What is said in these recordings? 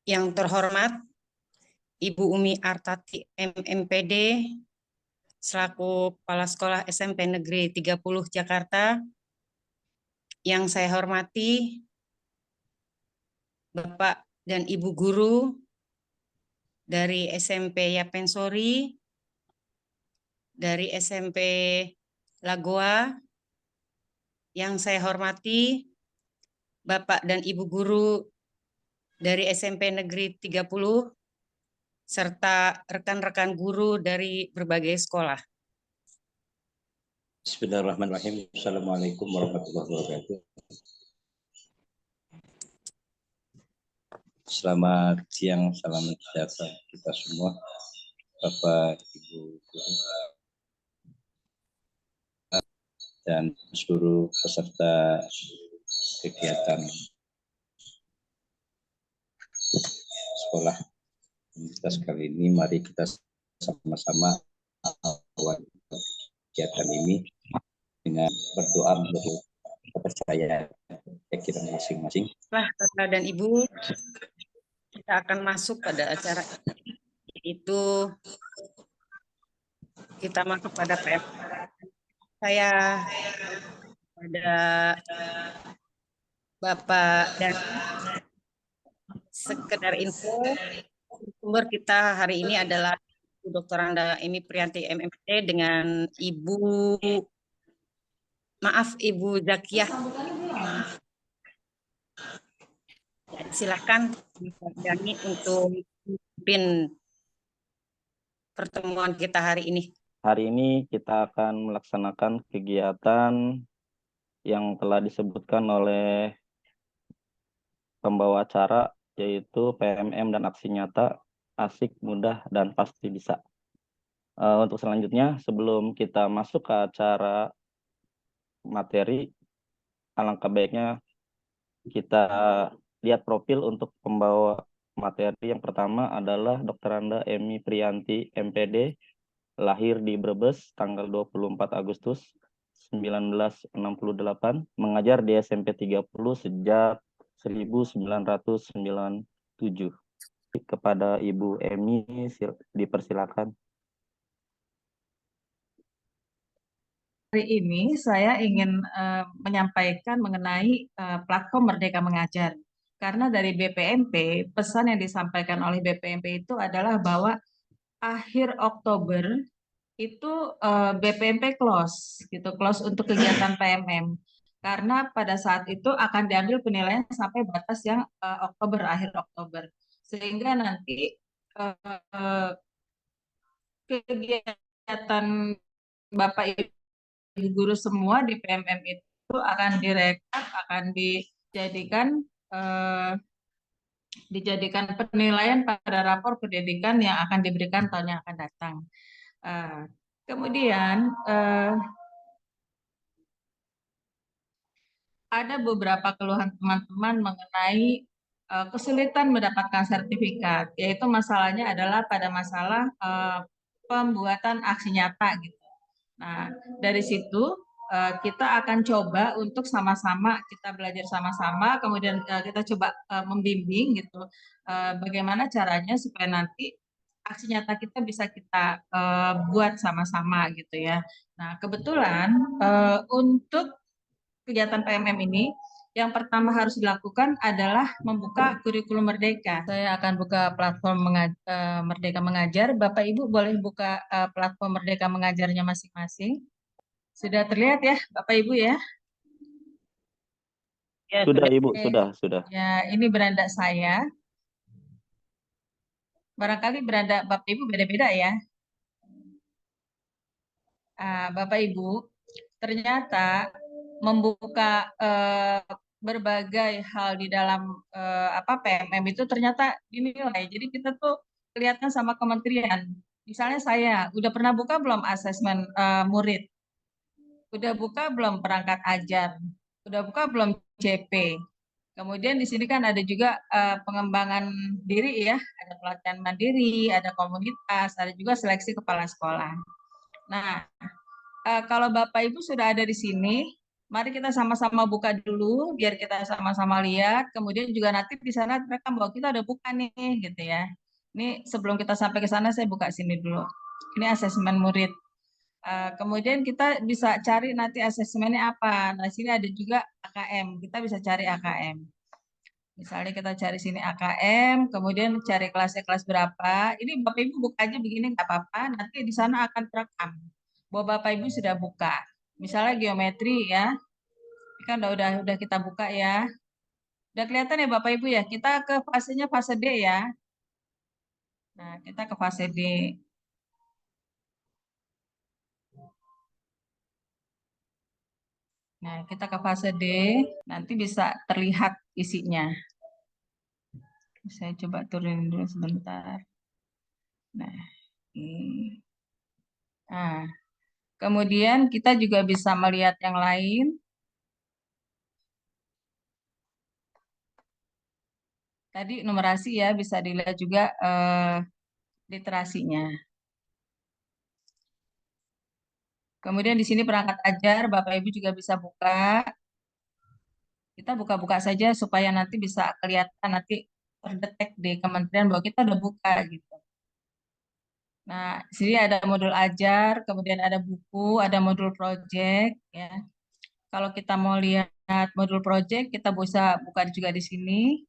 Yang terhormat Ibu Umi Artati MMPD selaku Kepala Sekolah SMP Negeri 30 Jakarta. Yang saya hormati Bapak dan Ibu guru dari SMP Yapensori, dari SMP Lagoa. Yang saya hormati Bapak dan Ibu guru dari SMP Negeri 30 serta rekan-rekan guru dari berbagai sekolah. Bismillahirrahmanirrahim. Assalamualaikum warahmatullahi wabarakatuh. Selamat siang, salam sejahtera kita semua, Bapak, Ibu, Guru, dan seluruh peserta kegiatan sekolah komunitas kali ini. Mari kita sama-sama awal kegiatan ini dengan berdoa menurut kepercayaan pikiran masing-masing. Setelah Bapak dan Ibu, kita akan masuk pada acara itu. Kita masuk pada PM. Saya pada Bapak dan sekedar info, sumber kita hari ini adalah Dr. Anda Emi Priyanti MMPD dengan Ibu Zakiyah. Silakan Dani untuk memimpin pertemuan kita hari ini. Hari ini kita akan melaksanakan kegiatan yang telah disebutkan oleh pembawa acara, yaitu PMM dan aksi nyata, asik, mudah, dan pasti bisa. Untuk selanjutnya, sebelum kita masuk ke acara materi, alangkah baiknya kita lihat profil untuk pembawa materi. Yang pertama adalah Dr. Anda Emi Priyanti MPD, lahir di Brebes tanggal 24 Agustus 1968, mengajar di SMP 30 sejak 1997. Kepada Ibu Emi, dipersilakan. Hari ini saya ingin menyampaikan mengenai platform Merdeka Mengajar. Karena dari BPMP, pesan yang disampaikan oleh BPMP itu adalah bahwa akhir Oktober itu BPMP close untuk kegiatan PMM. Karena pada saat itu akan diambil penilaian sampai batas yang akhir Oktober. Sehingga nanti kegiatan Bapak Ibu guru semua di PMM itu akan direkap, akan dijadikan penilaian pada rapor pendidikan yang akan diberikan tahun yang akan datang. Kemudian ada beberapa keluhan teman-teman mengenai kesulitan mendapatkan sertifikat, yaitu masalahnya adalah pada masalah pembuatan aksi nyata gitu. Nah, dari situ kita akan coba untuk sama-sama kita belajar sama-sama, kemudian kita coba membimbing gitu, bagaimana caranya supaya nanti aksi nyata kita bisa kita buat sama-sama gitu ya. Nah, kebetulan untuk kegiatan PMM ini, yang pertama harus dilakukan adalah membuka kurikulum Merdeka. Saya akan buka platform Merdeka Mengajar. Bapak Ibu boleh buka platform Merdeka Mengajarnya masing-masing. Sudah terlihat ya, Bapak Ibu ya? Sudah Ibu, sudah. Ya, ini beranda saya. Barangkali beranda Bapak Ibu beda-beda ya. Bapak Ibu, ternyata membuka berbagai hal di dalam PMM itu ternyata dinilai. Jadi kita tuh kelihatan sama kementerian. Misalnya saya udah pernah buka belum asesmen murid? Udah buka belum perangkat ajar? Udah buka belum CP? Kemudian di sini kan ada juga pengembangan diri ya, ada pelatihan mandiri, ada komunitas, ada juga seleksi kepala sekolah. Nah, kalau Bapak Ibu sudah ada di sini, Mari kita sama-sama buka dulu, biar kita sama-sama lihat. Kemudian juga nanti di sana rekam bahwa kita udah buka nih, gitu ya. Ini sebelum kita sampai ke sana, saya buka sini dulu. Ini asesmen murid. Kemudian kita bisa cari nanti asesmennya apa. Nah, sini ada juga AKM. Kita bisa cari AKM. Misalnya kita cari sini AKM, kemudian cari kelasnya kelas berapa. Ini Bapak Ibu buka aja begini nggak apa-apa. Nanti di sana akan terekam bahwa Bapak Ibu sudah buka. Misalnya geometri ya, ini kan udah kita buka ya. Udah kelihatan ya Bapak Ibu ya. Kita ke fasenya fase D ya. Nah, kita ke fase D. Nah, kita ke fase D, nanti bisa terlihat isinya. Saya coba turunin dulu sebentar. Nah, ini. Nah, kemudian kita juga bisa melihat yang lain. Tadi numerasi ya, bisa dilihat juga literasinya. Kemudian di sini perangkat ajar, Bapak Ibu juga bisa buka. Kita buka-buka saja supaya nanti bisa kelihatan, nanti terdetek di kementerian bahwa kita udah buka gitu. Nah, di sini ada modul ajar, kemudian ada buku, ada modul project ya. Kalau kita mau lihat modul project, kita bisa buka juga di sini.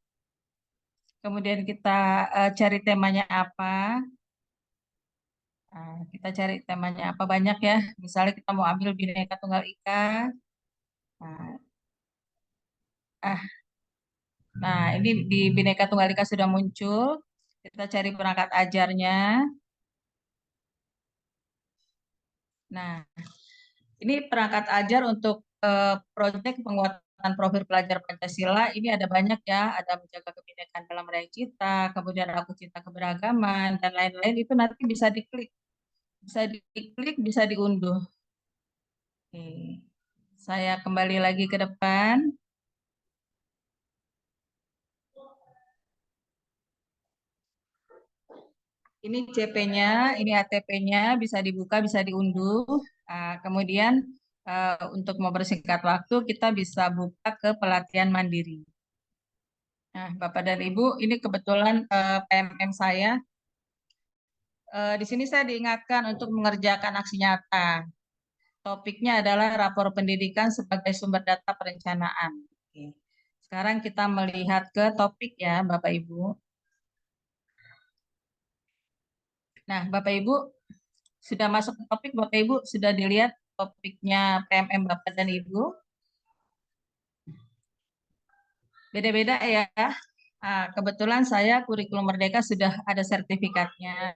Kemudian kita cari temanya apa. Nah, kita cari temanya apa banyak ya. Misalnya kita mau ambil Bhinneka Tunggal Ika. Nah, ini di Bhinneka Tunggal Ika sudah muncul. Kita cari perangkat ajarnya. Nah, ini perangkat ajar untuk proyek penguatan profil pelajar Pancasila. Ini ada banyak ya, ada menjaga kebinekaan dalam rakyat cita, kemudian aku cinta keberagaman, dan lain-lain. Itu nanti bisa diklik, bisa diunduh. Oke. Saya kembali lagi ke depan. Ini CP-nya, ini ATP-nya, bisa dibuka, bisa diunduh. Kemudian untuk mempersingkat waktu, kita bisa buka ke pelatihan mandiri. Nah, Bapak dan Ibu, ini kebetulan PMM saya. Di sini saya diingatkan untuk mengerjakan aksi nyata. Topiknya adalah rapor pendidikan sebagai sumber data perencanaan. Oke. Sekarang kita melihat ke topik ya, Bapak Ibu. Nah, Bapak Ibu, sudah masuk ke topik, Bapak Ibu sudah dilihat topiknya PMM Bapak dan Ibu. Beda-beda ya. Kebetulan saya kurikulum Merdeka sudah ada sertifikatnya.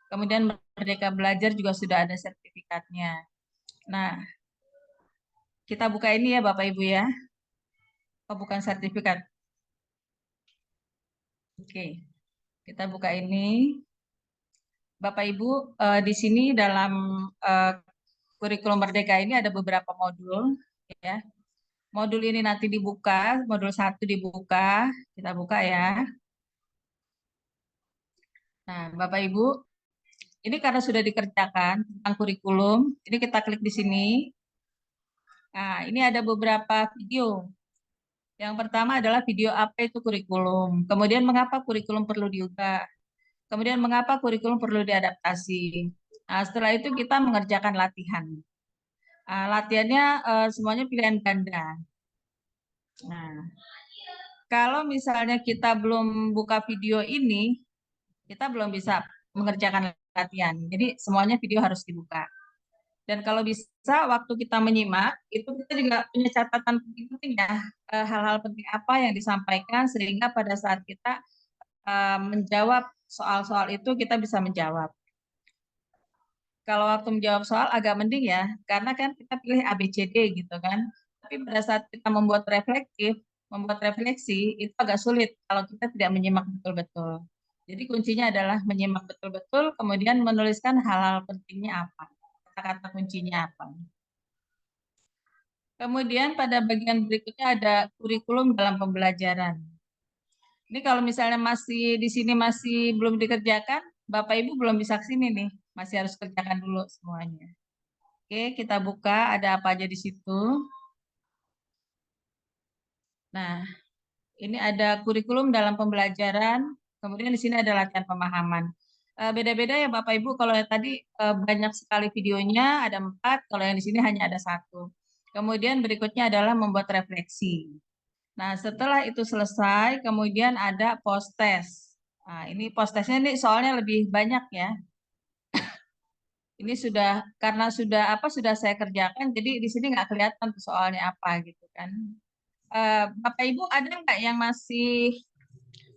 Kemudian Merdeka Belajar juga sudah ada sertifikatnya. Nah, kita buka ini ya Bapak Ibu ya. Oh, bukan sertifikat. Oke, kita buka ini. Bapak Ibu, di sini dalam kurikulum Merdeka ini ada beberapa modul ya. Modul ini nanti dibuka, modul 1 dibuka, kita buka ya. Nah, Bapak Ibu, ini karena sudah dikerjakan tentang kurikulum, ini kita klik di sini. Nah, ini ada beberapa video. Yang pertama adalah video apa itu kurikulum. Kemudian mengapa kurikulum perlu diubah. Kemudian mengapa kurikulum perlu diadaptasi. Nah, setelah itu kita mengerjakan latihan. Latihannya semuanya pilihan ganda. Nah, kalau misalnya kita belum buka video ini, kita belum bisa mengerjakan latihan. Jadi semuanya video harus dibuka. Dan kalau bisa waktu kita menyimak, itu kita juga punya catatan penting ya, hal-hal penting apa yang disampaikan sehingga pada saat kita menjawab soal-soal itu kita bisa menjawab. Kalau waktu menjawab soal agak mending ya, karena kan kita pilih A, B, C, D gitu kan. Tapi pada saat kita membuat refleksi, itu agak sulit kalau kita tidak menyimak betul-betul. Jadi kuncinya adalah menyimak betul-betul, kemudian menuliskan hal-hal pentingnya apa, kata-kata kuncinya apa. Kemudian pada bagian berikutnya ada kurikulum dalam pembelajaran. Ini kalau misalnya masih di sini masih belum dikerjakan, Bapak Ibu belum bisa ke sini nih, masih harus kerjakan dulu semuanya. Oke, kita buka ada apa aja di situ. Nah, ini ada kurikulum dalam pembelajaran, kemudian di sini ada latihan pemahaman. Beda-beda ya Bapak Ibu, kalau yang tadi banyak sekali videonya, ada 4, kalau yang di sini hanya ada 1. Kemudian berikutnya adalah membuat refleksi. Nah, setelah itu selesai, kemudian ada post test. Nah, ini post testnya ini soalnya lebih banyak ya. Ini sudah karena sudah saya kerjakan, jadi di sini nggak kelihatan tuh soalnya apa gitu kan. Bapak Ibu ada nggak yang masih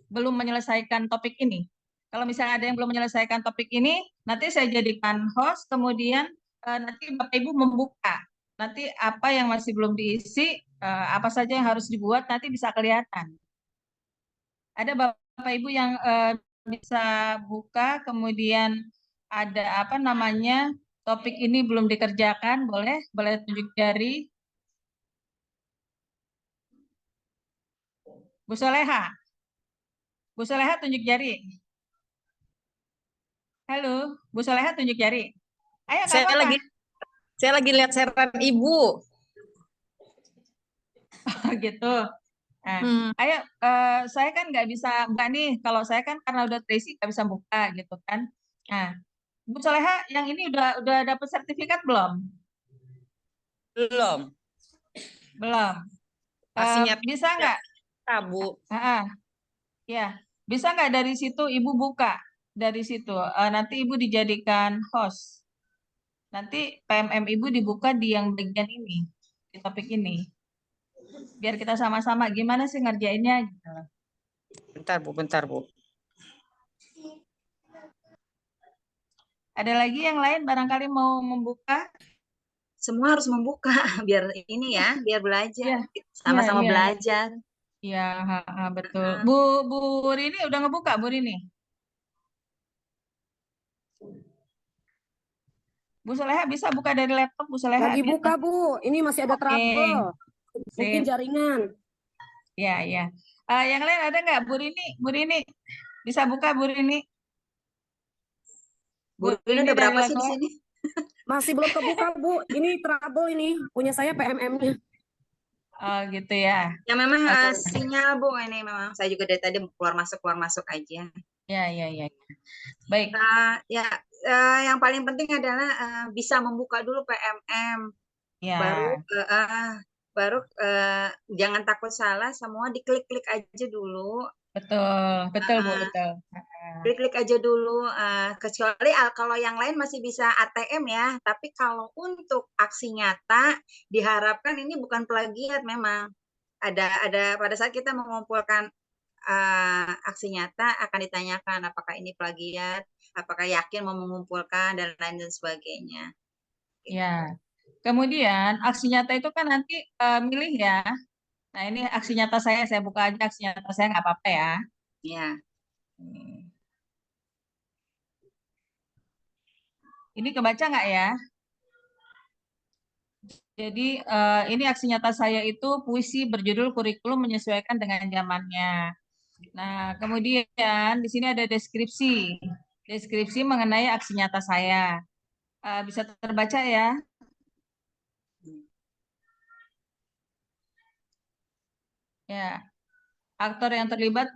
belum menyelesaikan topik ini? Kalau misalnya ada yang belum menyelesaikan topik ini, nanti saya jadikan host, kemudian nanti Bapak Ibu membuka. Nanti apa yang masih belum diisi, apa saja yang harus dibuat, nanti bisa kelihatan. Ada Bapak Ibu yang bisa buka, kemudian ada apa namanya, topik ini belum dikerjakan, boleh tunjuk jari. Bu Soleha. Bu Soleha tunjuk jari. Halo, Bu Soleha tunjuk jari. Ayo, nggak apa-apa. Saya lagi lihat sharean Ibu. Gitu. Nah, ayo, saya kan nggak bisa buka nih. Kalau saya kan karena udah terisi nggak bisa buka gitu kan. Nah, Bu Soleha yang ini udah dapat sertifikat belum? Belum. Belum. Pastinya Bisa nggak? Bu. Ya, bisa nggak dari situ Ibu buka? Dari situ, nanti Ibu dijadikan host. Nanti PMM Ibu dibuka di yang bagian ini, di topik ini. Biar kita sama-sama gimana sih ngerjainnya gitu. Bentar Bu. Ada lagi yang lain barangkali mau membuka? Semua harus membuka biar ini ya, biar belajar. Iya, Sama-sama iya. belajar. Iya, betul. Bu Rini udah ngebuka, Bu Rini? Bu Soleha bisa buka dari laptop, Bu Soleha? Lagi buka, Bu. Ini masih ada trouble. Mungkin Sip. jaringan. Ya. Yang lain ada nggak, Bu Rini? Bu Rini bisa buka, Bu Rini? Bu Rini udah berapa sih di sini? Masih belum kebuka, Bu. Ini trouble ini. Punya saya PMM-nya. Oh, gitu ya. Ya memang sinyal Bu, ini memang saya juga dari tadi keluar masuk aja. Ya. Baik. Yang paling penting adalah bisa membuka dulu PMM. Ya. Baru jangan takut salah, semua diklik-klik aja dulu. Betul Bu, betul. Klik-klik aja dulu, kecuali kalau yang lain masih bisa ATM ya, tapi kalau untuk aksi nyata diharapkan ini bukan plagiat memang. Ada pada saat kita mengumpulkan aksi nyata akan ditanyakan apakah ini plagiat, apakah yakin mau mengumpulkan dan lain dan sebagainya. Ya. Kemudian aksi nyata itu kan nanti milih ya. Nah, ini aksi nyata saya buka aja aksi nyata saya nggak apa-apa ya. Ya. Ini kebaca nggak ya? Jadi ini aksi nyata saya itu puisi berjudul kurikulum menyesuaikan dengan zamannya. Nah, kemudian di sini ada deskripsi. Deskripsi mengenai aksi nyata saya. Bisa terbaca ya? Ya. Aktor yang terlibat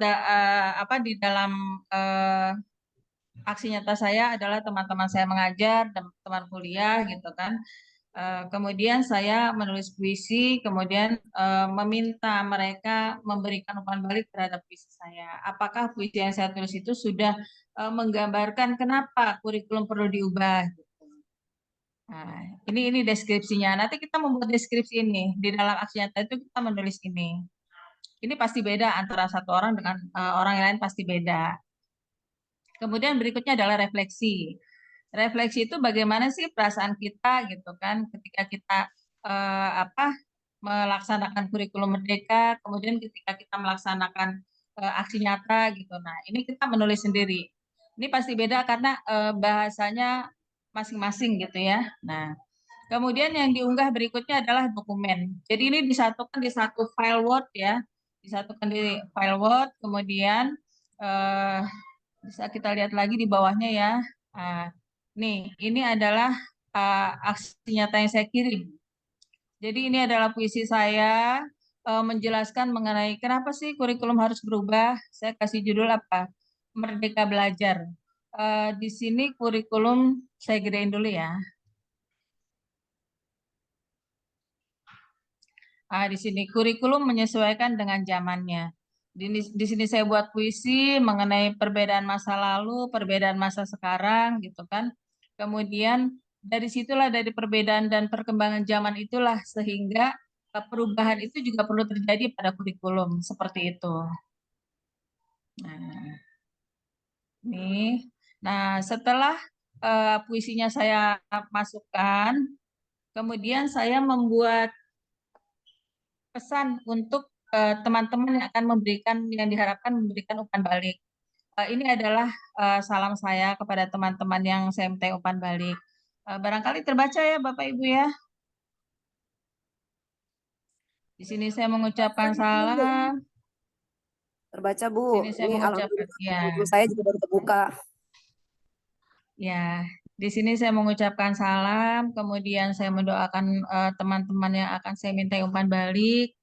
di dalam aksi nyata saya adalah teman-teman saya mengajar, teman kuliah gitu kan. Kemudian saya menulis puisi, kemudian meminta mereka memberikan umpan balik terhadap puisi saya. Apakah puisi yang saya tulis itu sudah menggambarkan kenapa kurikulum perlu diubah? Nah, ini deskripsinya. Nanti kita membuat deskripsi ini di dalam aksi nyata itu kita menulis ini. Ini pasti beda antara satu orang dengan orang yang lain pasti beda. Kemudian berikutnya adalah refleksi. Refleksi itu bagaimana sih perasaan kita gitu kan ketika kita melaksanakan kurikulum merdeka, kemudian ketika kita melaksanakan aksi nyata gitu. Nah, ini kita menulis sendiri. Ini pasti beda karena bahasanya masing-masing gitu ya. Nah, kemudian yang diunggah berikutnya adalah dokumen. Jadi ini disatukan di satu file Word ya. Disatukan di file Word, kemudian bisa kita lihat lagi di bawahnya ya. Nih, ini adalah aksi nyata yang saya kirim. Jadi ini adalah puisi saya, menjelaskan mengenai kenapa sih kurikulum harus berubah. Saya kasih judul apa? Merdeka Belajar. Di sini kurikulum saya gedein dulu ya. Di sini kurikulum menyesuaikan dengan zamannya. Di sini saya buat puisi mengenai perbedaan masa lalu, perbedaan masa sekarang, gitu kan. Kemudian dari situlah, dari perbedaan dan perkembangan zaman itulah sehingga perubahan itu juga perlu terjadi pada kurikulum seperti itu. Nah, ini. Nah, setelah puisinya saya masukkan, kemudian saya membuat pesan untuk teman-teman yang akan memberikan, yang diharapkan memberikan umpan balik. Ini adalah salam saya kepada teman-teman yang saya minta umpan balik. Barangkali terbaca ya Bapak Ibu ya. Di sini saya mengucapkan salam. Terbaca, Di Bu. sini saya Ini mengucapkan ya. alhamdulillah saya juga baru terbuka. Ya, di sini saya mengucapkan salam, kemudian saya mendoakan teman-teman yang akan saya minta umpan balik.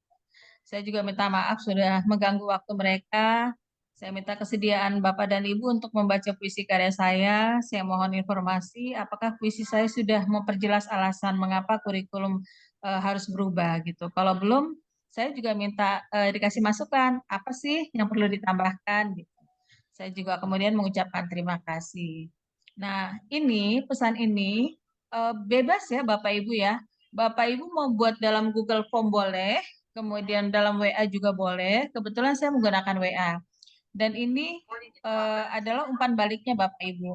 Saya juga minta maaf sudah mengganggu waktu mereka. Saya minta kesediaan Bapak dan Ibu untuk membaca puisi karya saya. Saya mohon informasi apakah puisi saya sudah memperjelas alasan mengapa kurikulum harus berubah gitu. Kalau belum, saya juga minta dikasih masukan apa sih yang perlu ditambahkan gitu. Saya juga kemudian mengucapkan terima kasih. Nah, ini pesan ini bebas ya Bapak Ibu ya. Bapak Ibu mau buat dalam Google Form boleh, kemudian dalam WA juga boleh. Kebetulan saya menggunakan WA. Dan ini adalah umpan baliknya Bapak Ibu.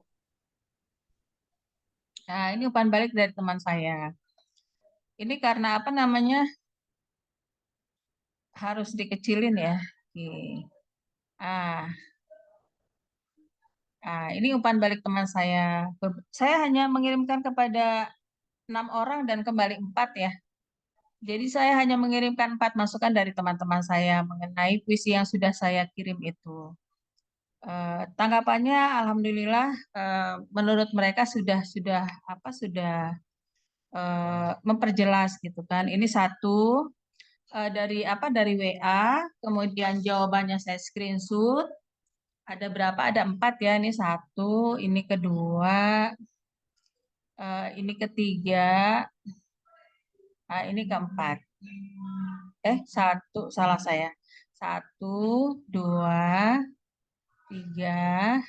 Nah, ini umpan balik dari teman saya. Ini karena apa namanya? Harus dikecilin ya. Oke. Ini umpan balik teman saya. Saya hanya mengirimkan kepada 6 orang dan kembali 4 ya. Jadi saya hanya mengirimkan 4 masukan dari teman-teman saya mengenai puisi yang sudah saya kirim itu. Tanggapannya alhamdulillah menurut mereka sudah memperjelas gitu kan. Ini satu dari WA, kemudian jawabannya saya screenshot. Ada berapa? Ada 4 ya. Ini satu, ini kedua, ini ketiga, ini keempat. Salah saya. 1, 2, 3.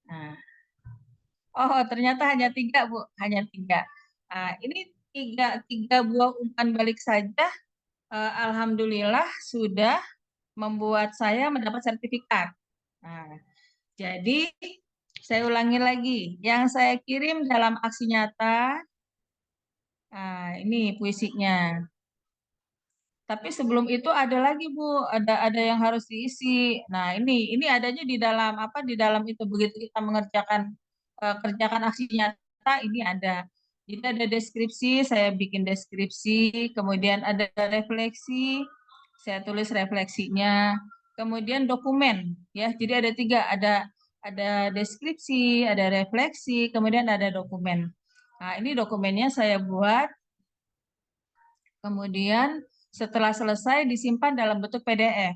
Nah. Oh, ternyata hanya 3, Bu. Hanya 3. Ini tiga buah umpan balik saja. Alhamdulillah sudah membuat saya mendapat sertifikat. Nah, jadi saya ulangi lagi. Yang saya kirim dalam aksi nyata, ini puisinya. Tapi sebelum itu ada lagi Bu, ada yang harus diisi. Nah ini adanya di dalam di dalam itu begitu kita mengerjakan kerjakan aksi nyata ini ada. Jadi ada deskripsi, saya bikin deskripsi, kemudian ada refleksi, saya tulis refleksinya, kemudian dokumen ya. Jadi ada 3, ada deskripsi, ada refleksi, kemudian ada dokumen. Nah ini dokumennya saya buat, kemudian setelah selesai disimpan dalam bentuk PDF.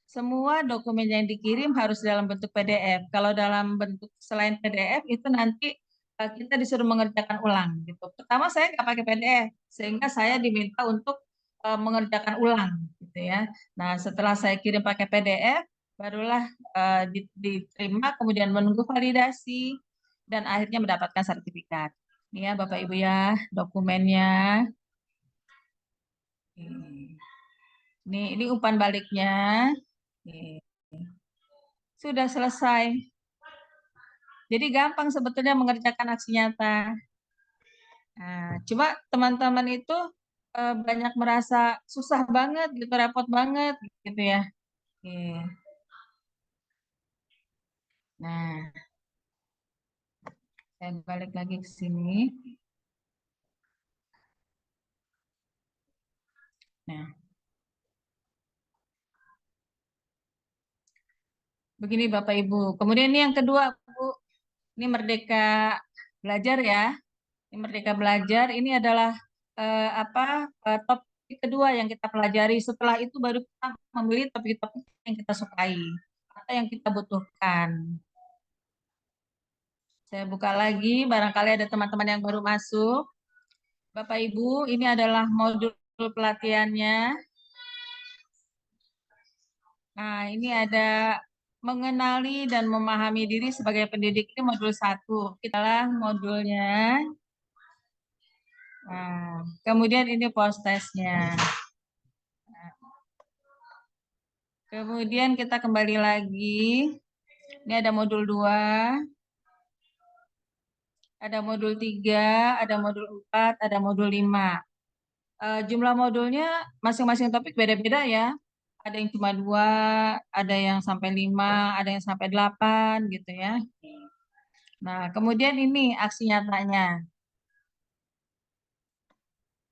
Semua dokumen yang dikirim harus dalam bentuk PDF. Kalau dalam bentuk selain PDF itu nanti kita disuruh mengerjakan ulang gitu. Pertama saya nggak pakai PDF sehingga saya diminta untuk mengerjakan ulang gitu ya. Nah, setelah saya kirim pakai PDF barulah diterima, kemudian menunggu validasi dan akhirnya mendapatkan sertifikat. Ini ya Bapak Ibu ya, dokumennya. Ini umpan baliknya. Sudah selesai. Jadi gampang sebetulnya mengerjakan aksi nyata. Nah, cuma teman-teman itu banyak merasa susah banget gitu, repot banget gitu ya. Oke. Nah, saya balik lagi ke sini. Nah, begini Bapak Ibu. Kemudian ini yang kedua, Bu. Ini Merdeka Belajar ya. Ini Merdeka Belajar. Ini adalah top kedua yang kita pelajari. Setelah itu baru kita memilih topik-topik yang kita sukai atau yang kita butuhkan. Saya buka lagi, barangkali ada teman-teman yang baru masuk. Bapak Ibu, ini adalah modul pelatihannya. Nah, ini ada mengenali dan memahami diri sebagai pendidik, ini modul 1. Kita modulnya. Nah, kemudian ini post testnya. Kemudian kita kembali lagi. Ini ada modul 2. Ada modul 3, ada modul 4, ada modul 5. Jumlah modulnya masing-masing topik beda-beda ya. Ada yang cuma 2, ada yang sampai 5, ada yang sampai 8 gitu ya. Nah, kemudian ini aksi nyatanya.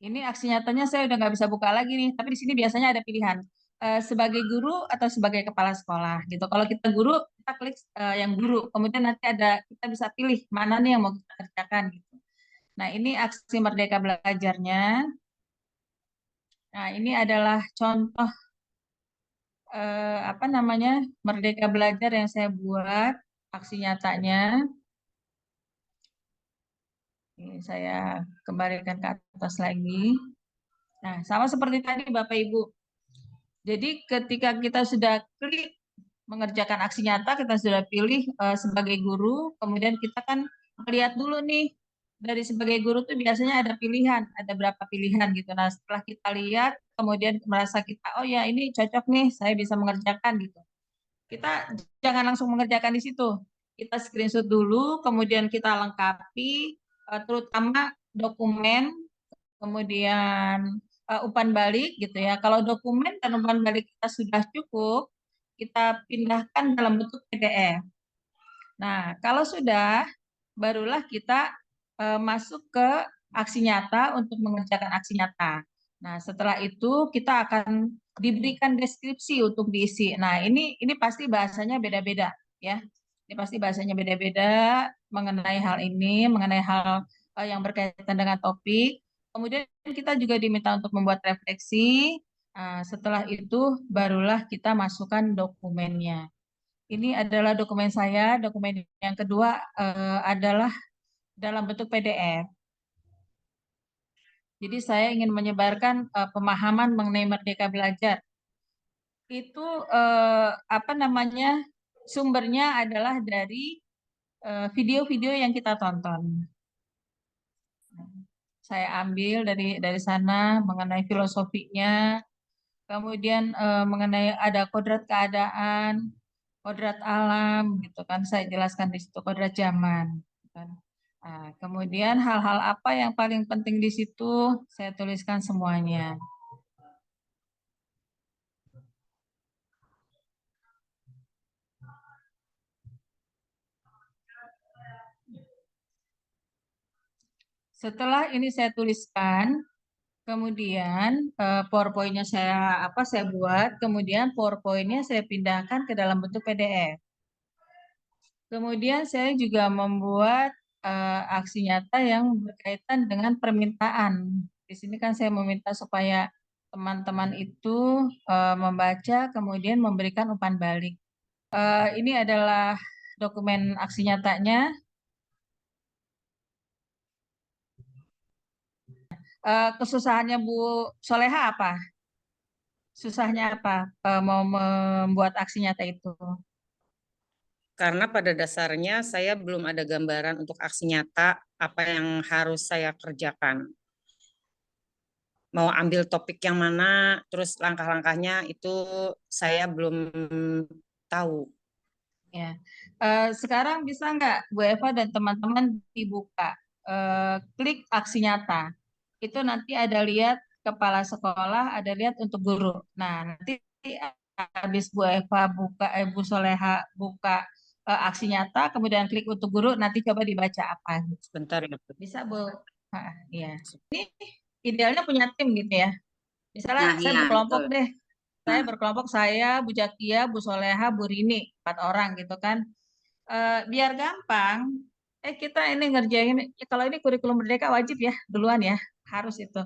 Ini aksi nyatanya saya udah nggak bisa buka lagi nih, tapi di sini biasanya ada pilihan. Sebagai guru atau sebagai kepala sekolah gitu. Kalau kita guru, kita klik yang guru. Kemudian nanti kita bisa pilih mana nih yang mau kita kerjakan gitu. Nah, ini aksi Merdeka Belajarnya. Nah, ini adalah contoh Merdeka Belajar yang saya buat, aksi nyatanya. Ini saya kembalikan ke atas lagi. Nah, sama seperti tadi Bapak Ibu. Jadi ketika kita sudah klik mengerjakan aksi nyata, kita sudah pilih sebagai guru, kemudian kita kan melihat dulu nih, dari sebagai guru tuh biasanya ada pilihan, ada berapa pilihan gitu. Nah, setelah kita lihat, kemudian merasa kita, oh ya ini cocok nih, saya bisa mengerjakan gitu. Kita jangan langsung mengerjakan di situ. Kita screenshot dulu, kemudian kita lengkapi, terutama dokumen, kemudian umpan balik gitu ya. Kalau dokumen dan umpan balik kita sudah cukup, kita pindahkan dalam bentuk PDF. Nah, kalau sudah, barulah kita masuk ke aksi nyata untuk mengerjakan aksi nyata. Nah, setelah itu kita akan diberikan deskripsi untuk diisi. Nah, ini pasti bahasanya beda-beda ya. Ini pasti bahasanya beda-beda mengenai hal ini, mengenai hal yang berkaitan dengan topik. Kemudian kita juga diminta untuk membuat refleksi. Nah, setelah itu barulah kita masukkan dokumennya. Ini adalah dokumen saya. Dokumen yang kedua adalah dalam bentuk PDF. Jadi saya ingin menyebarkan pemahaman mengenai Merdeka Belajar. Itu sumbernya adalah dari video-video yang kita tonton. Saya ambil dari sana mengenai filosofinya, kemudian mengenai ada kodrat keadaan, kodrat alam, gitu kan. Saya jelaskan di situ kodrat zaman. Kan. Nah, kemudian hal-hal apa yang paling penting di situ saya tuliskan semuanya. Setelah ini saya tuliskan, kemudian PowerPoint-nya saya buat, kemudian PowerPoint-nya saya pindahkan ke dalam bentuk PDF. Kemudian saya juga membuat aksi nyata yang berkaitan dengan permintaan. Di sini kan saya meminta supaya teman-teman itu membaca, kemudian memberikan umpan balik. Ini adalah dokumen aksi nyatanya. Kesusahannya Bu Soleha apa? Susahnya apa mau membuat aksi nyata itu? Karena pada dasarnya saya belum ada gambaran untuk aksi nyata apa yang harus saya kerjakan. Mau ambil topik yang mana, terus langkah-langkahnya itu saya belum tahu. Ya, sekarang bisa nggak Bu Eva dan teman-teman dibuka, klik aksi nyata. Itu nanti ada lihat kepala sekolah, ada lihat untuk guru. Nah, nanti habis Bu Eva buka, Bu Soleha buka aksi nyata, kemudian klik untuk guru, nanti coba dibaca apa. Sebentar ya. Bisa Bu? Iya. Ini idealnya punya tim gitu ya. Misalnya saya berkelompok betul. deh. Saya berkelompok, saya, Bu Jakia, Bu Soleha, Bu Rini, 4 orang gitu kan. Biar gampang, kita ini ngerjain, kalau ini kurikulum Merdeka wajib ya, duluan ya, harus itu.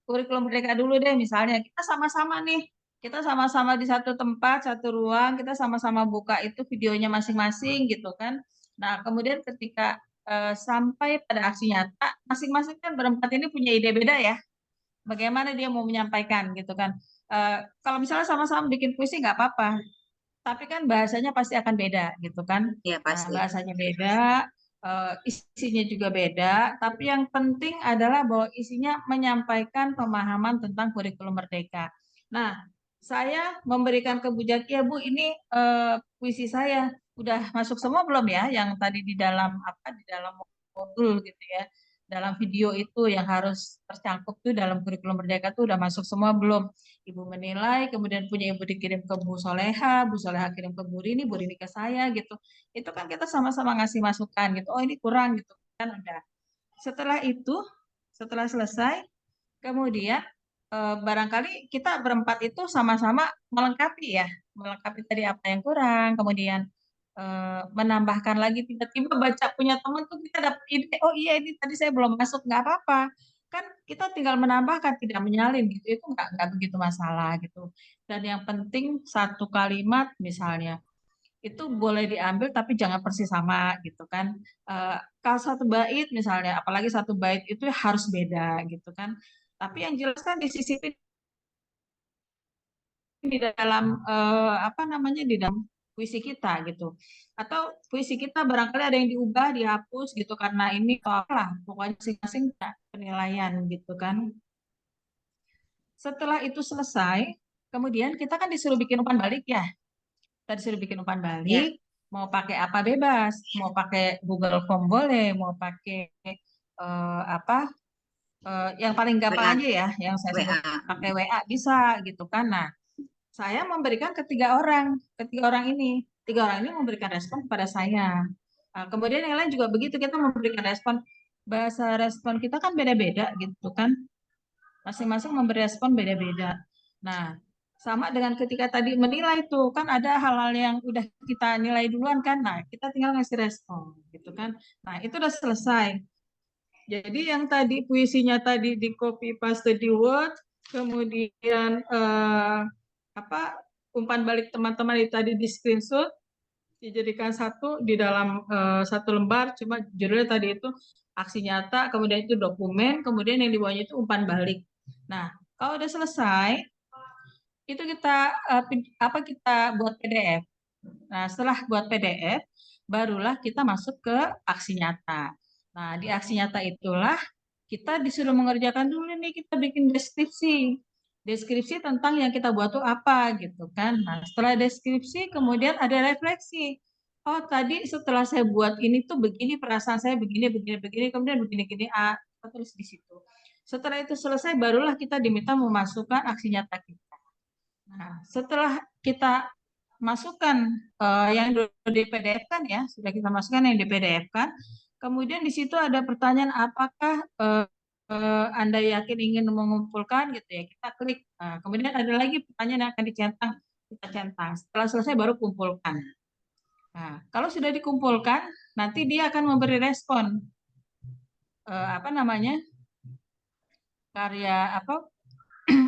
kurikulum merdeka dulu deh, misalnya kita sama-sama nih, kita sama-sama di satu tempat, satu ruang, kita sama-sama buka itu videonya masing-masing gitu kan. Nah, kemudian ketika sampai pada aksi nyata, masing-masing kan berempat ini punya ide beda ya, bagaimana dia mau menyampaikan gitu kan. Kalau misalnya sama-sama bikin puisi nggak apa-apa, tapi kan bahasanya pasti akan beda gitu kan. Ya Nah, pasti. bahasanya beda, isinya juga beda, tapi yang penting adalah bahwa isinya menyampaikan pemahaman tentang kurikulum merdeka. Nah, saya memberikan ke Bu Jaki, ya Bu, ini puisi saya udah masuk semua belum ya, yang tadi di dalam di dalam modul gitu ya, dalam video itu yang harus tercangkup tuh dalam kurikulum merdeka tuh udah masuk semua belum? Ibu menilai, kemudian punya ibu dikirim ke Bu Soleha kirim ke Bu Rini ke saya gitu. Itu kan kita sama-sama ngasih masukan gitu. Oh ini kurang gitu kan udah. Setelah itu, setelah selesai, kemudian barangkali kita berempat itu sama-sama melengkapi ya, melengkapi tadi apa yang kurang, kemudian menambahkan lagi tiba-tiba baca punya teman tuh kita dapat ide, oh iya ini tadi saya belum masuk, nggak apa-apa kan kita tinggal menambahkan tidak menyalin gitu itu nggak begitu masalah gitu. Dan yang penting satu kalimat misalnya itu boleh diambil tapi jangan persis sama gitu kan. Kalau satu bait misalnya apalagi satu bait itu harus beda gitu kan, tapi yang jelas kan disisipin di dalam di dalam puisi kita gitu. Atau puisi kita barangkali ada yang diubah, dihapus gitu karena ini lah pokoknya masing-masing penilaian gitu kan. Setelah itu selesai, kemudian kita kan disuruh bikin umpan balik ya. Kita disuruh bikin umpan Ya. balik, mau pakai apa bebas, mau pakai Google Form boleh, mau pakai yang paling gampang WA. aja ya, yang saya sebut WA. pakai WA bisa gitu kan. Nah, saya memberikan ketiga orang ini. Tiga orang ini memberikan respon kepada saya. Nah, kemudian yang lain juga begitu, kita memberikan respon. Bahasa respon kita kan beda-beda gitu kan. Masing-masing memberi respon beda-beda. Nah, sama dengan ketika tadi menilai tuh, kan ada hal-hal yang udah kita nilai duluan kan. Nah, kita tinggal ngasih respon gitu kan. Nah, itu udah selesai. Jadi yang tadi puisinya tadi di copy paste di Word, kemudian umpan balik teman-teman itu tadi di screenshot, dijadikan satu di dalam satu lembar, cuma judulnya tadi itu aksi nyata, kemudian itu dokumen, kemudian yang di bawahnya itu umpan balik. Nah, kalau udah selesai, itu kita kita buat PDF. Nah, setelah buat PDF, barulah kita masuk ke aksi nyata. Nah, di aksi nyata itulah kita disuruh mengerjakan dulu nih, kita bikin deskripsi. Deskripsi tentang yang kita buat tuh apa gitu kan. Nah, setelah deskripsi kemudian ada refleksi. Oh, tadi setelah saya buat ini tuh begini perasaan saya begini kemudian begini kita tulis di situ. Setelah itu selesai barulah kita diminta memasukkan aksi nyata kita. Nah, setelah kita masukkan yang di PDF kan ya, sudah kita masukkan yang di PDF kan. Kemudian di situ ada pertanyaan apakah Anda yakin ingin mengumpulkan gitu ya, kita klik. Nah, kemudian ada lagi pertanyaan yang akan dicentang, kita centang. Setelah selesai baru kumpulkan. Nah, kalau sudah dikumpulkan, nanti dia akan memberi respon karya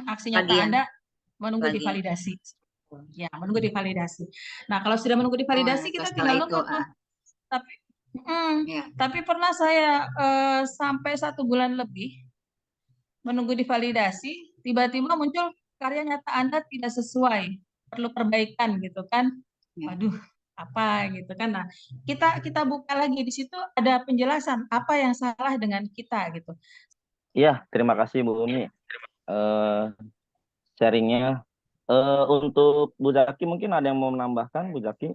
aksi nyata Bagian. Anda menunggu divalidasi. Ya, menunggu divalidasi. Nah, kalau sudah menunggu divalidasi, kita tinggal nunggu tuh. Tapi, tapi pernah saya sampai 1 bulan lebih menunggu divalidasi, tiba-tiba muncul karya nyata Anda tidak sesuai, perlu perbaikan gitu kan. Waduh, apa gitu kan. Nah, kita buka lagi di situ ada penjelasan apa yang salah dengan kita gitu. Iya, terima kasih Bu Umi. Sharingnya. Untuk Bu Zaki mungkin ada yang mau menambahkan, Bu Zaki?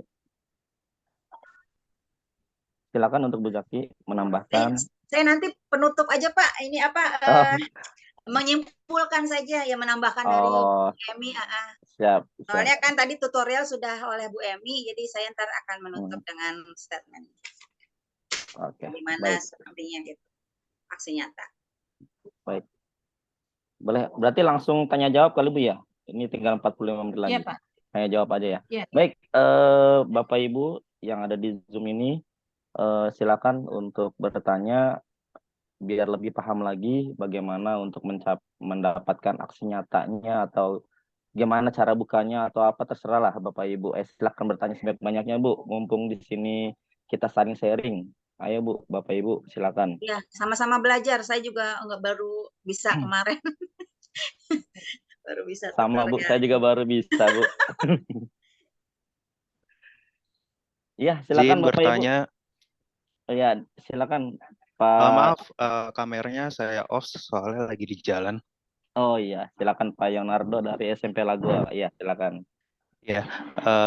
Silakan untuk Bu Zaki menambahkan. Saya nanti penutup aja Pak. Ini menyimpulkan saja ya, menambahkan dari Bu Emi. Siap. Soalnya kan tadi tutorial sudah oleh Bu Emi, jadi saya ntar akan menutup dengan statement. Oke. Gimana sepertinya gitu, aksi nyata. Baik. Boleh, berarti langsung tanya jawab kali Bu ya? Ini tinggal 45 menit lagi. Iya, Pak. Tanya jawab aja ya. Ya. Baik, Bapak Ibu yang ada di Zoom ini, silakan untuk bertanya biar lebih paham lagi bagaimana untuk mendapatkan aksi nyatanya atau gimana cara bukanya atau apa terserah lah Bapak Ibu. Silakan bertanya sebanyak-banyaknya Bu, mumpung di sini kita saling sharing. Ayo Bu, Bapak Ibu silakan. Ya, sama-sama belajar. Saya juga nggak baru bisa kemarin. Baru bisa Sama Bu, tutorial. saya juga baru bisa Bu. Iya, silakan Izin Bapak bertanya, Ibu. Ya, silakan Pak. maaf kameranya saya off soalnya lagi di jalan. Oh iya, silakan Pak Yonardo dari SMP Lagoa. Iya, silakan. Ya,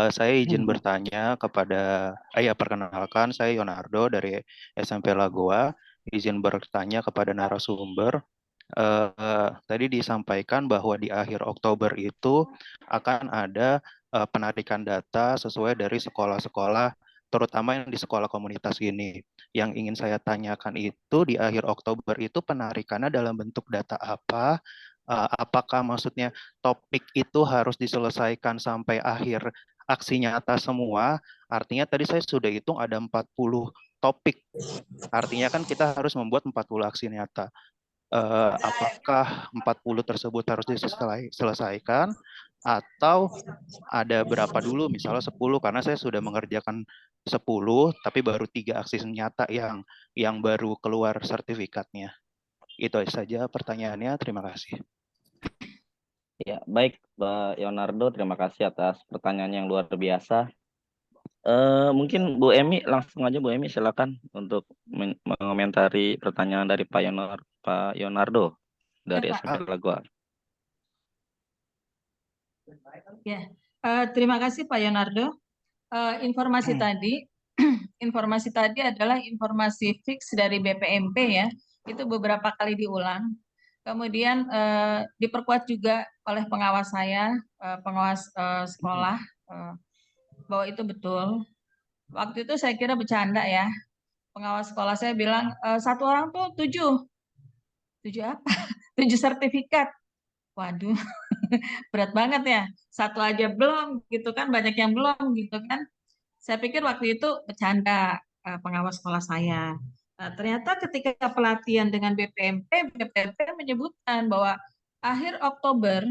saya izin bertanya kepada, ya perkenalkan saya Yonardo dari SMP Lagoa. Izin bertanya kepada narasumber. Tadi disampaikan bahwa di akhir Oktober itu akan ada penarikan data sesuai dari sekolah-sekolah, terutama yang di sekolah komunitas ini. Yang ingin saya tanyakan itu di akhir Oktober itu penarikannya dalam bentuk data apa? Apakah maksudnya topik itu harus diselesaikan sampai akhir aksi nyata semua? Artinya tadi saya sudah hitung ada 40 topik. Artinya kan kita harus membuat 40 aksi nyata. Apakah 40 tersebut harus diselesaikan atau ada berapa dulu, misalnya 10, karena saya sudah mengerjakan 10 tapi baru 3 aksi nyata yang baru keluar sertifikatnya. Itu saja pertanyaannya, terima kasih. Ya, baik Pak Yonardo, terima kasih atas pertanyaan yang luar biasa. Mungkin Bu Emi, langsung aja Bu Emi silakan untuk mengomentari pertanyaan dari Pak Yonardo dari Ya, Pak. SMP Lagoa. Ya, terima kasih Pak Yonardo. Informasi tadi adalah informasi fix dari BPMP ya. Itu beberapa kali diulang. Kemudian diperkuat juga oleh pengawas saya, pengawas sekolah, bahwa itu betul. Waktu itu saya kira bercanda ya. Pengawas sekolah saya bilang, satu orang tuh 7. 7 apa? 7 sertifikat. Waduh, berat banget ya. Satu aja belum gitu kan, banyak yang belum gitu kan. Saya pikir waktu itu bercanda pengawas sekolah saya. Ternyata ketika pelatihan dengan BPMP menyebutkan bahwa akhir Oktober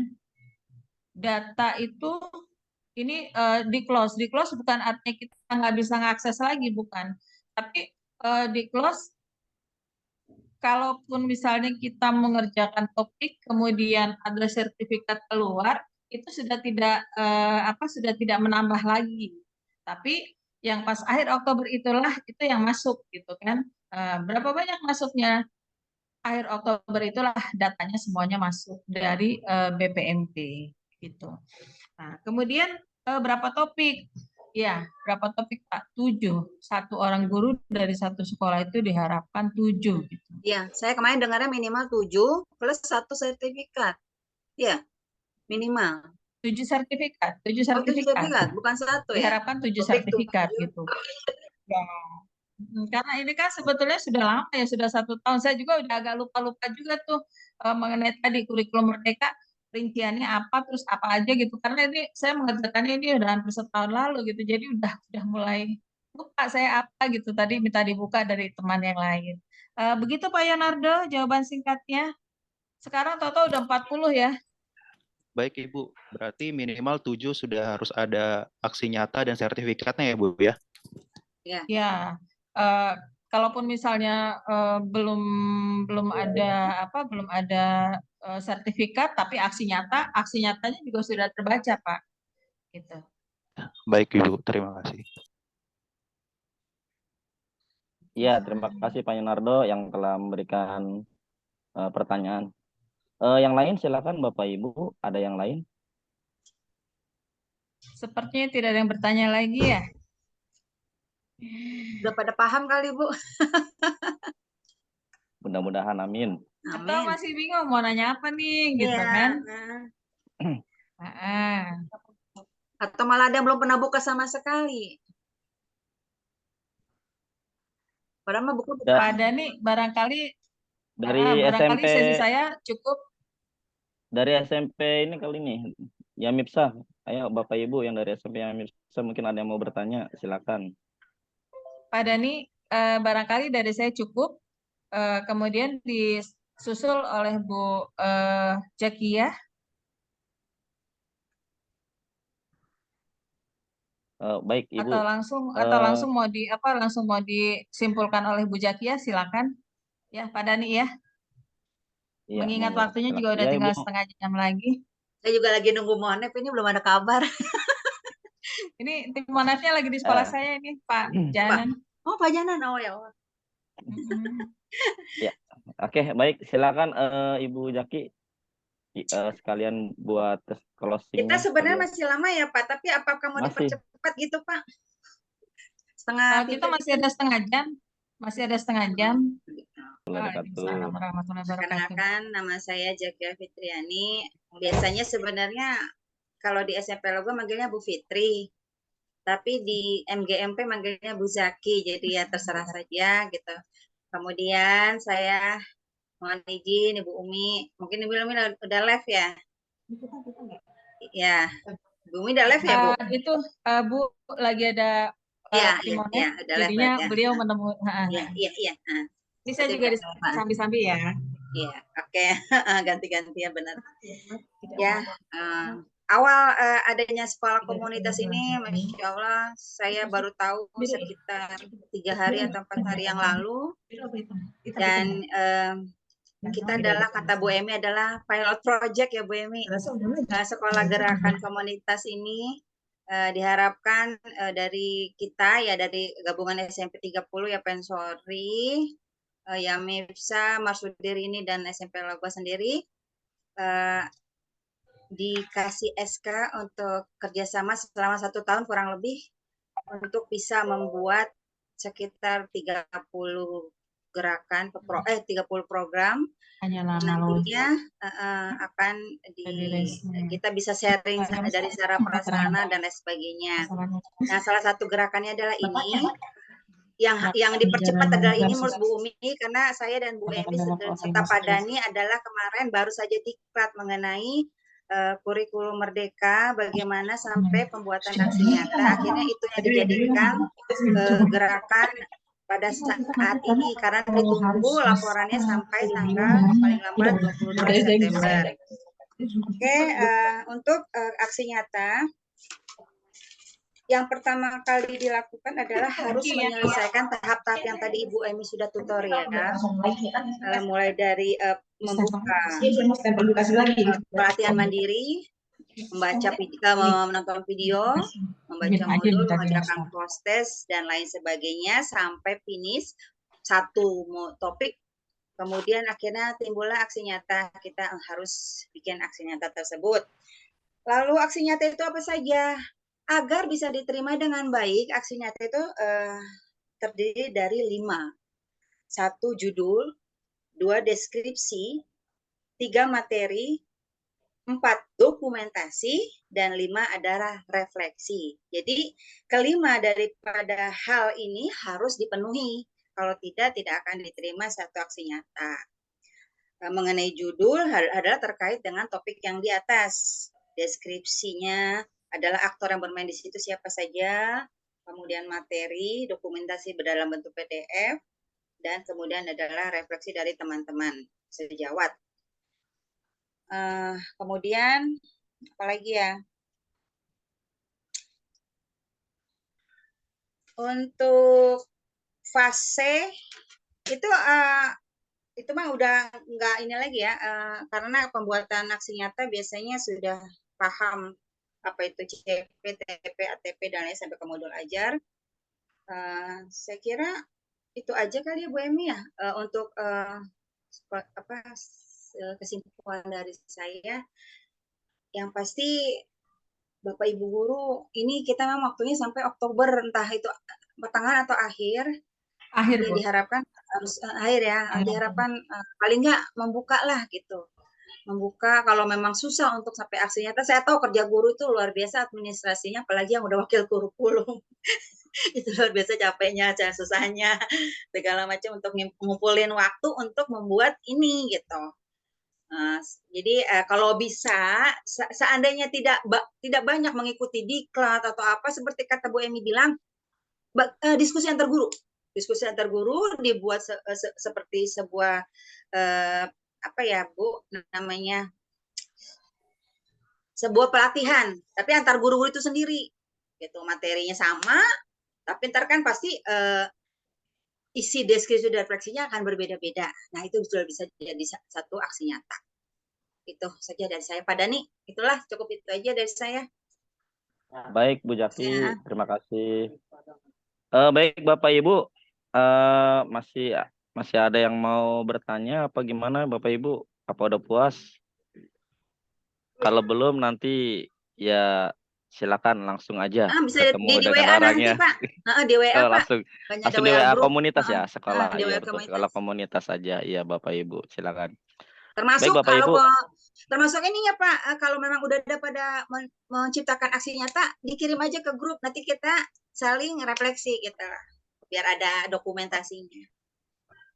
data itu ini di close bukan artinya kita nggak bisa mengakses lagi, bukan. Tapi di close kalaupun misalnya kita mengerjakan topik kemudian ada sertifikat keluar itu sudah tidak menambah lagi. Tapi yang pas akhir Oktober itulah itu yang masuk gitu kan. Berapa banyak masuknya? Akhir Oktober itulah datanya semuanya masuk dari BPMP gitu. Nah, kemudian berapa topik? Ya, berapa topik Pak? 7. Satu orang guru dari satu sekolah itu diharapkan 7 gitu. Ya, saya kemarin dengarnya minimal 7 plus 1 sertifikat. Ya, minimal. 7 sertifikat, 7 Oh, 7 sertifikat. sertifikat, bukan 1 ya? Diharapkan 7 sertifikat gitu. Ya. Karena ini kan sebetulnya sudah lama ya, sudah 1 tahun. Saya juga udah agak lupa-lupa juga tuh mengenai tadi kurikulum merdeka rinciannya apa, terus apa aja gitu. Karena ini saya mengerjakannya ini udah hampir setahun lalu gitu. Jadi udah mulai lupa saya apa gitu. Tadi minta dibuka dari teman yang lain. Begitu Pak Yonardo jawaban singkatnya. Sekarang total udah 40 ya. Baik Ibu, berarti minimal 7 sudah harus ada aksi nyata dan sertifikatnya ya Bu ya? Ya, kalaupun misalnya belum ada sertifikat, tapi aksi nyatanya juga sudah terbaca Pak. Gitu. Baik Ibu, terima kasih. Ya, terima kasih Pak Yonardo yang telah memberikan pertanyaan. Yang lain silakan Bapak Ibu, ada yang lain? Sepertinya tidak ada yang bertanya lagi ya. Udah pada paham kali, Bu. Mudah-mudahan amin. Atau masih bingung mau nanya apa nih gitu kan? Atau malah ada yang belum pernah buka sama sekali. Padahal mah buku pada nih barangkali dari SMP sesi saya cukup. Dari SMP ini kali nih, ya Mipsa, ayo Bapak Ibu yang dari SMP yang Mipsa mungkin ada yang mau bertanya, silakan. Pada nih barangkali dari saya cukup. Kemudian di susul oleh Bu Jakia. Baik Ibu. Atau langsung mau disimpulkan oleh Bu Jakia, silakan. Ya, Pak Dani ya. Iya, Mengingat monggo. waktunya juga Silakan. udah Ya, tinggal Ibu. setengah jam lagi. Saya juga lagi nunggu Monep, ini belum ada kabar. Ini tim Monatnya lagi di sekolah saya ini, Pak Janan. Oh, Pak Janan, oh ya Allah. Ya, oke, baik. Silakan Ibu Jaki sekalian buat closing. Kita sebenarnya masih lama ya Pak, tapi apakah mau dipercepat gitu Pak? Kita masih ada setengah jam. Masih ada setengah jam. Waalaikumsalam warahmatullahi wabarakatuh. Perkenalkan, nama saya Jakia Fitriani. Biasanya sebenarnya kalau di SMP Logo manggilnya Bu Fitri, tapi di MGMP manggilnya Bu Zaki, jadi ya terserah saja gitu. Kemudian saya mohon izin Ibu Umi, mungkin Ibu Umi udah live ya? Ya, Bu Umi udah live ya Bu? Itu Bu lagi ada Iya, jadinya ya. beliau menemui. Iya. Ini saya juga sambil-sambil ya. Iya, oke. Ganti-ganti ya benar. Ya, awal adanya sekolah komunitas ini, Masya Allah, saya baru tahu sekitar 3 hari atau 4 hari yang lalu. Dan kita adalah, kata Bu Emi, adalah pilot project ya Bu Emi. Sekolah gerakan komunitas ini diharapkan dari kita ya, dari gabungan SMP 30 ya, Pensori, ya Mipsa, Marsudir ini dan SMP Logo sendiri dikasih SK untuk kerjasama selama 1 tahun kurang lebih untuk bisa membuat sekitar 30 gerakan 30 program. Nantinya akan kita bisa sharing dari secara prasarana dan lain sebagainya. Nah, salah satu gerakannya adalah ini. Yang dipercepat adalah ini menurut Bu Umi, karena saya dan Bu Emi serta Pak Dani adalah kemarin baru saja diklat mengenai kurikulum merdeka, bagaimana sampai pembuatan aksi nyata. Akhirnya itu yang dijadikan gerakan pada saat ini, karena ditunggu laporannya sampai tanggal paling lambat 22 September. Oke, untuk aksi nyata, yang pertama kali dilakukan adalah harus menyelesaikan tahap-tahap yang tadi Ibu Emi sudah tutorial, mulai dari membuka pelatihan mandiri, menonton video, membaca modul, mengerjakan cross-test, dan lain sebagainya, sampai finish satu topik. Kemudian akhirnya timbullah aksi nyata, kita harus bikin aksi nyata tersebut. Lalu aksi nyata itu apa saja? Agar bisa diterima dengan baik, aksi nyata itu terdiri dari 5. 1 judul, 2 deskripsi, 3 materi, 4 dokumentasi, dan 5 adalah refleksi. Jadi kelima daripada hal ini harus dipenuhi. Kalau tidak akan diterima satu aksi nyata. Mengenai judul adalah terkait dengan topik yang di atas. Deskripsinya adalah aktor yang bermain di situ siapa saja, kemudian materi, dokumentasi dalam bentuk PDF, dan kemudian adalah refleksi dari teman-teman sejawat. Kemudian apalagi ya? Untuk fase itu mah udah nggak ini lagi ya, karena pembuatan aksi nyata biasanya sudah paham apa itu CP, TP, ATP, dan lain sampai ke modul ajar. Saya kira itu aja kali ya Bu Emi ya, untuk kesimpulan dari saya. Yang pasti Bapak Ibu Guru, ini kita memang waktunya sampai Oktober, entah itu pertengahan atau akhir. Ya, diharapkan harus akhir ya, diharapkan paling nggak membuka lah gitu. Membuka, kalau memang susah untuk sampai aksi nyata, saya tahu kerja guru itu luar biasa administrasinya, apalagi yang udah wakil kurikulum. Itu luar biasa capeknya, susahnya, segala macam untuk ngumpulin waktu untuk membuat ini gitu. Jadi kalau bisa, seandainya tidak banyak mengikuti diklat atau apa, seperti kata Bu Emi bilang, diskusi antar guru dibuat seperti sebuah apa ya Bu namanya, sebuah pelatihan, tapi antar guru-guru itu sendiri, gitu. Materinya sama, tapi ntar kan pasti isi deskripsi dan refleksinya akan berbeda-beda. Nah itu sudah bisa jadi satu aksi nyata. Itu saja dari saya. Pak Dani, itulah cukup itu aja dari saya. Baik, Bu Jaki, Ya. terima kasih. Baik, Bapak Ibu, masih ada yang mau bertanya apa gimana, Bapak Ibu? Apa udah puas? Kalau belum nanti ya silakan langsung aja Bisa ketemu di dengan WA nanti orangnya. Pak. Di WA Pak. Langsung Banyak ada langsung di WA WA grup. komunitas ya, sekolah. Di Iya WA betul, komunitas. sekolah komunitas saja. Iya, Bapak Ibu, silakan. Termasuk Baik, Bapak Ibu. termasuk ininya Pak, kalau memang udah ada pada menciptakan aksi nyata, dikirim aja ke grup, nanti kita saling refleksi gitu, biar ada dokumentasinya.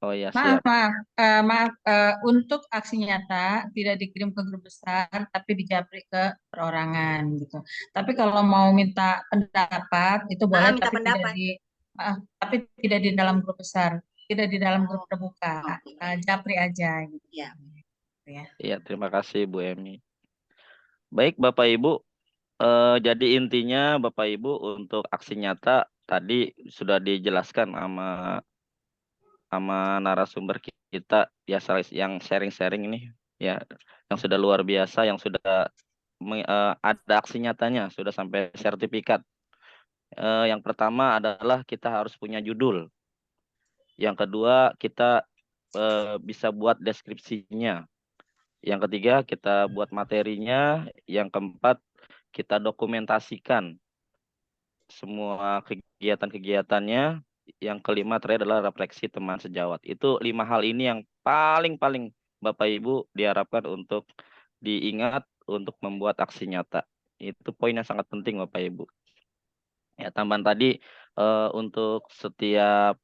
Oh ya, Maaf, siap. maaf. Untuk aksi nyata tidak dikirim ke grup besar, tapi dijapri ke perorangan gitu. Tapi kalau mau minta pendapat itu boleh, Minta tapi pendapat. tidak di dalam grup besar, tidak di dalam grup terbuka. Japri aja. Gitu. Ya. Iya, terima kasih Bu Emi. Baik, Bapak Ibu. Jadi intinya Bapak Ibu untuk aksi nyata tadi sudah dijelaskan sama narasumber kita ya, yang sharing-sharing ini ya, yang sudah luar biasa, yang sudah ada aksi nyatanya, sudah sampai sertifikat. Yang pertama adalah kita harus punya judul. Yang kedua kita bisa buat deskripsinya. Yang ketiga kita buat materinya. Yang keempat kita dokumentasikan semua kegiatan-kegiatannya. Yang kelima terakhir adalah refleksi teman sejawat. Itu 5 hal ini yang paling Bapak Ibu diharapkan untuk diingat untuk membuat aksi nyata. Itu poin yang sangat penting Bapak Ibu. Ya, tambahan tadi untuk setiap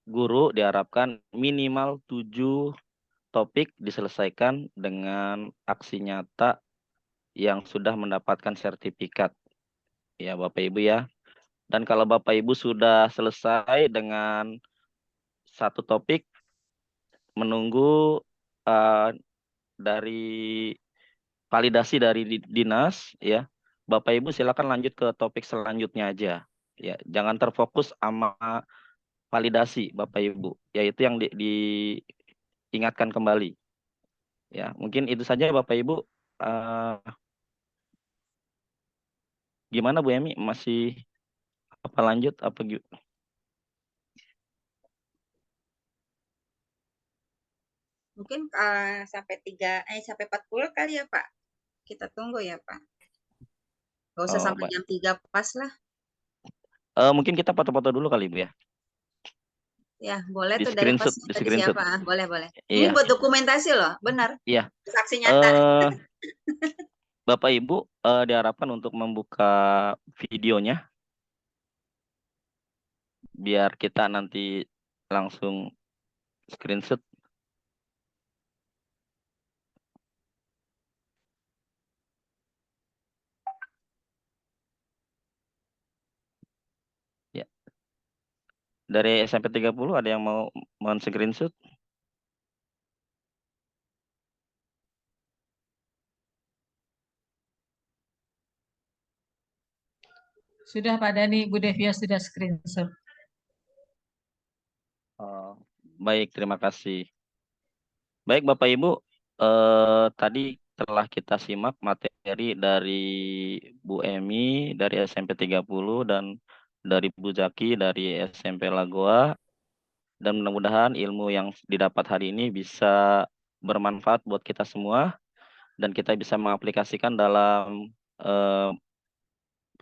guru diharapkan minimal 7 topik diselesaikan dengan aksi nyata yang sudah mendapatkan sertifikat. Ya Bapak Ibu ya. Dan kalau Bapak Ibu sudah selesai dengan satu topik, menunggu dari validasi dari dinas ya. Bapak Ibu silakan lanjut ke topik selanjutnya aja. Ya, jangan terfokus sama validasi Bapak Ibu, yaitu yang diingatkan kembali. Ya, mungkin itu saja Bapak Ibu. Gimana Bu Emi? Masih apa lanjut apa Mungkin sampai 40 kali ya Pak. Kita tunggu ya Pak. Gak usah sampai jam 3 pas lah. Mungkin kita foto-foto dulu kali Bu ya. Ya, boleh Di tuh dari screenshot, pas tadi siapa? Boleh. Iya. Ini buat dokumentasi loh, benar. Iya. Saksi nyata. Bapak Ibu diharapkan untuk membuka videonya biar kita nanti langsung screenshot. Ya. Dari SMP 30 ada yang mau screenshot? Sudah Pak Dani, Bu Devia sudah screenshot. Baik, terima kasih. Baik Bapak Ibu, tadi telah kita simak materi dari Bu Emi dari SMP 30 dan dari Bu Zaki dari SMP Lagoa, dan mudah-mudahan ilmu yang didapat hari ini bisa bermanfaat buat kita semua dan kita bisa mengaplikasikan dalam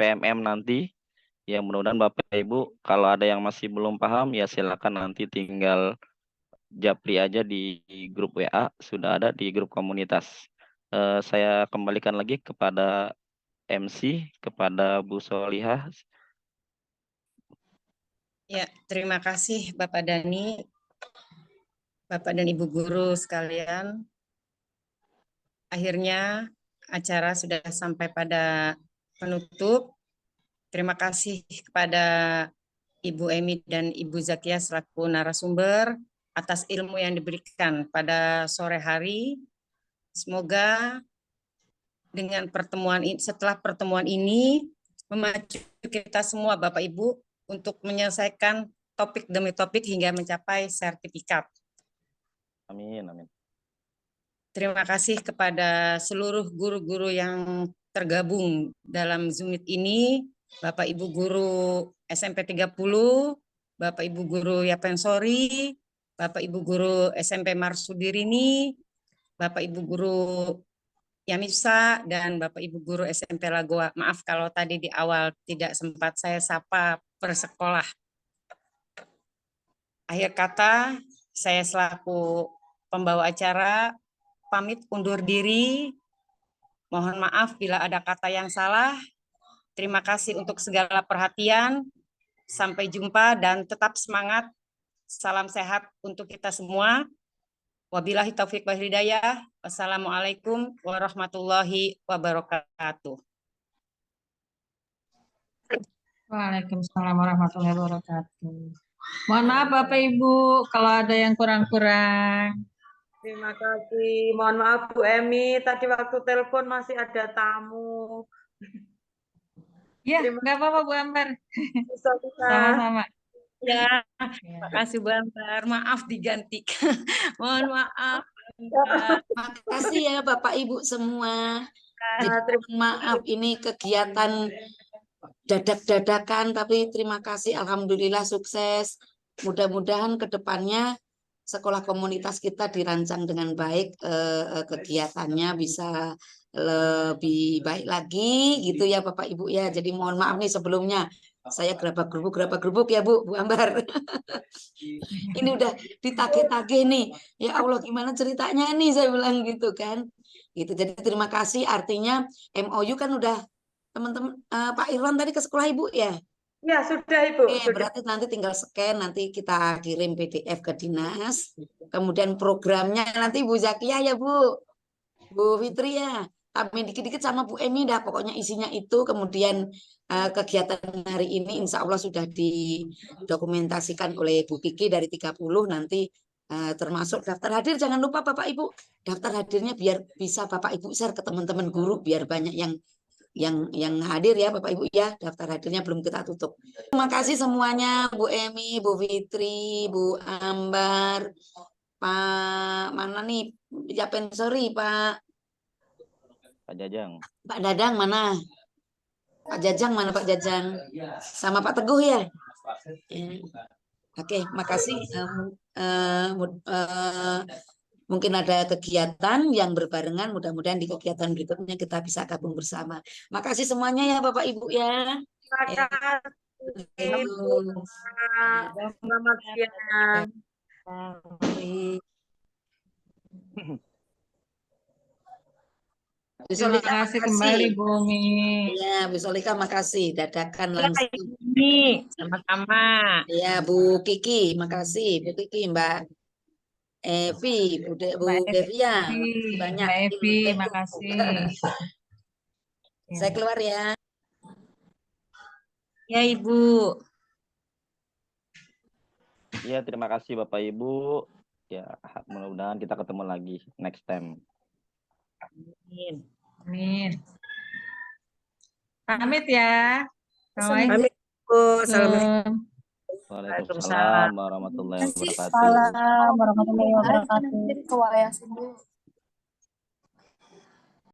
PMM nanti. Ya, mudah-mudahan Bapak Ibu kalau ada yang masih belum paham ya silakan nanti tinggal japri aja di grup WA, sudah ada di grup komunitas. Saya kembalikan lagi kepada MC, kepada Bu Solihah. Ya, terima kasih Bapak Dani, Bapak dan Ibu guru sekalian. Akhirnya acara sudah sampai pada penutup. Terima kasih kepada Ibu Emi dan Ibu Zakia selaku narasumber. atas ilmu yang diberikan pada sore hari. Semoga dengan pertemuan ini, setelah pertemuan ini memacu kita semua Bapak Ibu untuk menyelesaikan topik demi topik hingga mencapai sertifikat. Amin, amin. Terima kasih kepada seluruh guru-guru yang tergabung dalam Zoom Meet ini, Bapak Ibu guru SMP 30, Bapak Ibu guru Yapensori, Bapak Ibu guru SMP Marsudirini, Bapak Ibu guru Yamisa, dan Bapak Ibu guru SMP Lagoa. Maaf kalau tadi di awal tidak sempat saya sapa persekolah. Akhir kata, saya selaku pembawa acara pamit undur diri. Mohon maaf bila ada kata yang salah. Terima kasih untuk segala perhatian. Sampai jumpa dan tetap semangat. Salam sehat untuk kita semua. Wabillahi taufiq wal hidayah. Wassalamualaikum warahmatullahi wabarakatuh. Waalaikumsalam warahmatullahi wabarakatuh. Mohon maaf Bapak Ibu kalau ada yang kurang-kurang. Terima kasih. Mohon maaf Bu Emi, tadi waktu telepon masih ada tamu. Ya, nggak apa-apa Bu Ambar. Bisa-bisa. Sama-sama. Ya, terima kasih Bu Ambar. Maaf digantikan. Mohon maaf. Makasih ya Bapak Ibu semua. Jadi, maaf ini kegiatan dadak-dadakan, tapi terima kasih, alhamdulillah sukses. Mudah-mudahan ke depannya sekolah komunitas kita dirancang dengan baik, kegiatannya bisa lebih baik lagi gitu ya Bapak Ibu ya. Jadi mohon maaf nih sebelumnya saya gerabak-gerubuk ya Bu Ambar. Ini udah ditagih-tagih nih. Ya Allah gimana ceritanya nih saya bilang gitu kan. Gitu. Jadi terima kasih, artinya MOU kan udah teman-teman Pak Irwan tadi ke sekolah Ibu ya? Ya sudah Ibu. Berarti nanti tinggal scan, nanti kita kirim PDF ke dinas. Kemudian programnya nanti Bu Zakia ya Bu, Bu Fitri ya. Kami dikit-dikit sama Bu Emi dah, pokoknya isinya itu. Kemudian kegiatan hari ini insya Allah sudah didokumentasikan oleh Bu Kiki dari 30 nanti. Termasuk daftar hadir, jangan lupa Bapak Ibu daftar hadirnya biar bisa Bapak Ibu share ke teman-teman guru biar banyak yang hadir ya Bapak Ibu ya. Daftar hadirnya belum kita tutup. Terima kasih semuanya Bu Emi, Bu Fitri, Bu Ambar, Pak mana nih Yapensori, Pak Jajang. Pak Dadang mana? Pak Jajang mana Pak Jajang? Sama Pak Teguh ya? Oke, makasih. Mungkin ada kegiatan yang berbarengan, mudah-mudahan di kegiatan berikutnya kita bisa gabung bersama. Makasih semuanya ya Bapak Ibu ya. Terima kasih Bu. Selamat siang. Terima kasih kembali Bumi. Ya, Bu Solika makasih. Dadakan langsung. Ini sama-sama. Ya, Bu Kiki, makasih. Bu Kiki, Mbak Evi, Bu Devia, banyak. Mbak Evi, makasih. Saya keluar ya. Ya Ibu. Ya, terima kasih Bapak Ibu. Ya, mudah-mudahan kita ketemu lagi next time. Amin. Amin. Pamit ya. Pamit Bu. Assalamualaikum. Waalaikumsalam warahmatullahi wabarakatuh. Waalaikumsalam warahmatullahi wabarakatuh.